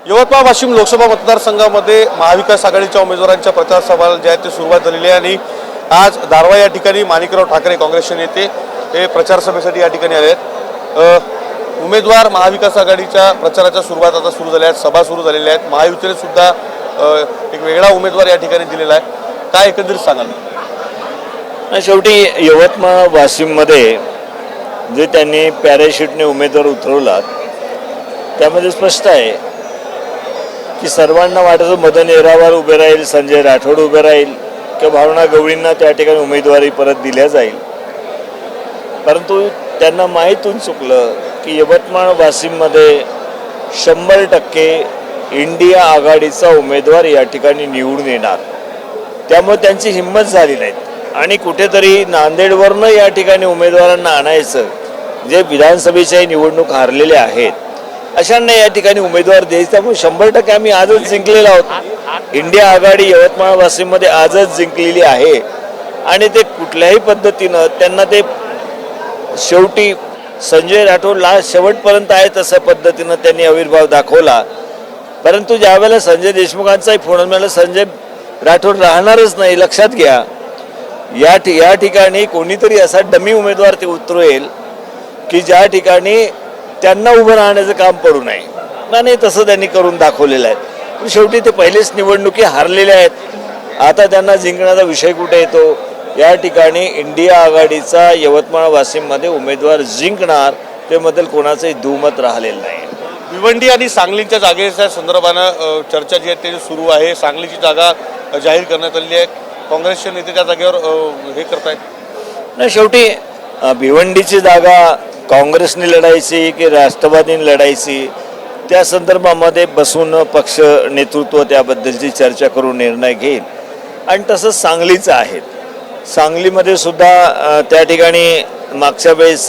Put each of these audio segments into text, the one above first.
यवतमाळ वाशिम लोकसभा मतदारसंघामध्ये महाविकास आघाडीच्या उमेदवारांच्या प्रचार सभा जे आहेत ते सुरुवात झालेली आहे आणि आज दारव्हा या ठिकाणी माणिकराव ठाकरे काँग्रेसचे नेते हे प्रचार सभेसाठी या ठिकाणी आले आहेत। उमेदवार महाविकास आघाडीच्या प्रचाराच्या सुरुवात आता सुरू झाल्या आहेत, सभा सुरू झालेल्या आहेत। महायुतीने सुद्धा एक वेगळा उमेदवार या ठिकाणी दिलेला आहे। काय एकंदरीत सांगाल? शेवटी यवतमाळ वाशिममध्ये जे त्यांनी पॅराशूटने उमेदवार उतरवला त्यामध्ये स्पष्ट आहे की सर्वांना वाटतं मदन येरावार उभे राहील, संजय राठोड उभे राहील किंवा भावना गवळींना त्या ठिकाणी उमेदवारी परत दिल्या जाईल। परंतु त्यांना माहीतून चुकलं की यवतमाळ वाशिममध्ये 100% इंडिया आघाडीचा उमेदवार या ठिकाणी निवडून येणार, त्यामुळे त्यांची हिंमत झाली नाही आणि कुठेतरी नांदेडवरनं या ठिकाणी उमेदवारांना आणायचं जे विधानसभेच्याही निवडणूक हारलेले आहेत अशांना या ठिकाणी उमेदवार द्यायचे। त्यामुळे 100% आम्ही आजच जिंकलेलो आहोत। इंडिया आघाडी यवतमाळ वाशिममध्ये आजच जिंकलेली आहे आणि ते कुठल्याही पद्धतीनं त्यांना ते शेवटी संजय राठोड लास्ट शेवटपर्यंत आहे तशा पद्धतीनं त्यांनी आविर्भाव दाखवला। परंतु ज्यावेळेला संजय देशमुखांचाही फोन मिळाला संजय राठोड राहणारच नाही, लक्षात घ्या या ठिकाणी कोणीतरी असा डमी उमेदवार ते उतरवेल की ज्या ठिकाणी त्यांना उभं राहण्याचं काम पडू नये आणि तसं त्यांनी करून दाखवलेलं आहे। पण शेवटी ते पहिलेच निवडणुकी हारलेले आहेत, आता त्यांना जिंकण्याचा विषय कुठे येतो? या ठिकाणी इंडिया आघाडीचा यवतमाळ वाशिममध्ये उमेदवार जिंकणार त्याबद्दल कोणाचंही दुमत राहिलेलं नाही। भिवंडी आणि सांगलीच्या जागेच्या संदर्भानं चर्चा जी आहे ते सुरू आहे। सांगलीची जागा जाहीर करण्यात आलेली आहे, काँग्रेसचे नेते त्या जागेवर हे करतायत। नाही, शेवटी भिवंडीची जागा काँग्रेसने लढायची की राष्ट्रवादीने लढायची त्या संदर्भामध्ये बसून पक्ष नेतृत्व त्याबद्दलची चर्चा करून निर्णय घेईल। आणि तसंच सांगलीचं आहे, सांगलीमध्ये सुद्धा त्या ठिकाणी मागच्या वेळेस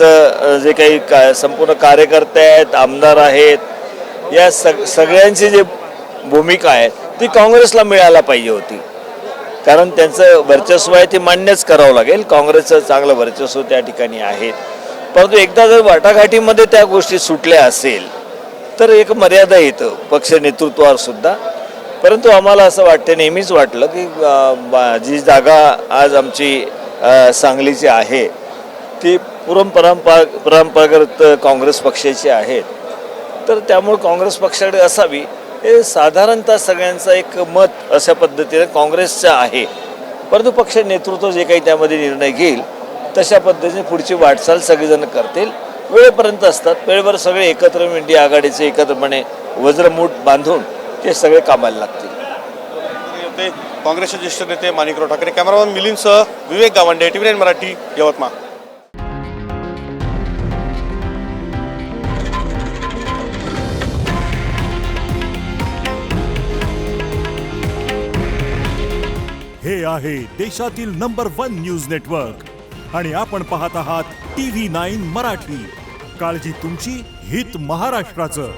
जे काही संपूर्ण कार्यकर्ते आहेत, आमदार आहेत, या सगळ्यांची जी भूमिका आहे ती काँग्रेसला मिळायला पाहिजे होती, कारण त्यांचं वर्चस्व आहे ते मान्यच करावं लागेल। काँग्रेसचं चांगलं वर्चस्व त्या ठिकाणी आहे, परंतु एकदा जर वाटाघाटीमध्ये त्या गोष्टी सुटल्या असेल तर एक मर्यादा येतं पक्ष नेतृत्वावर सुद्धा। परंतु आम्हाला असं वाटतं, नेहमीच वाटलं की जी जागा आज आमची सांगलीची आहे ती परंपरागत काँग्रेस पक्षाची आहे, तर त्यामुळे काँग्रेस पक्षाकडे असावी हे साधारणतः सगळ्यांचं एक मत अशा पद्धतीने काँग्रेसचं आहे। परंतु पक्ष नेतृत्व जे काही त्यामध्ये निर्णय घेईल तशा पद्धतीने पुढची वाटचाल सगळेजण करतील। वेळेपर्यंत असतात, वेळेवर सगळे एकत्र इंडिया आघाडीचे एकत्रपणे वज्रमूठ बांधून ते सगळे कामाला लागतील। काँग्रेसचे ज्येष्ठ नेते माणिकराव ठाकरे, कॅमेरामॅन मिलिंदसह विवेक गावंडे, TV9 मराठी, यवतमाळ। हे आहे देशातील नंबर 1 न्यूज नेटवर्क आणि आपण पाहत आहात TV9 मराठी। काळजी तुमची, हित महाराष्ट्राचं।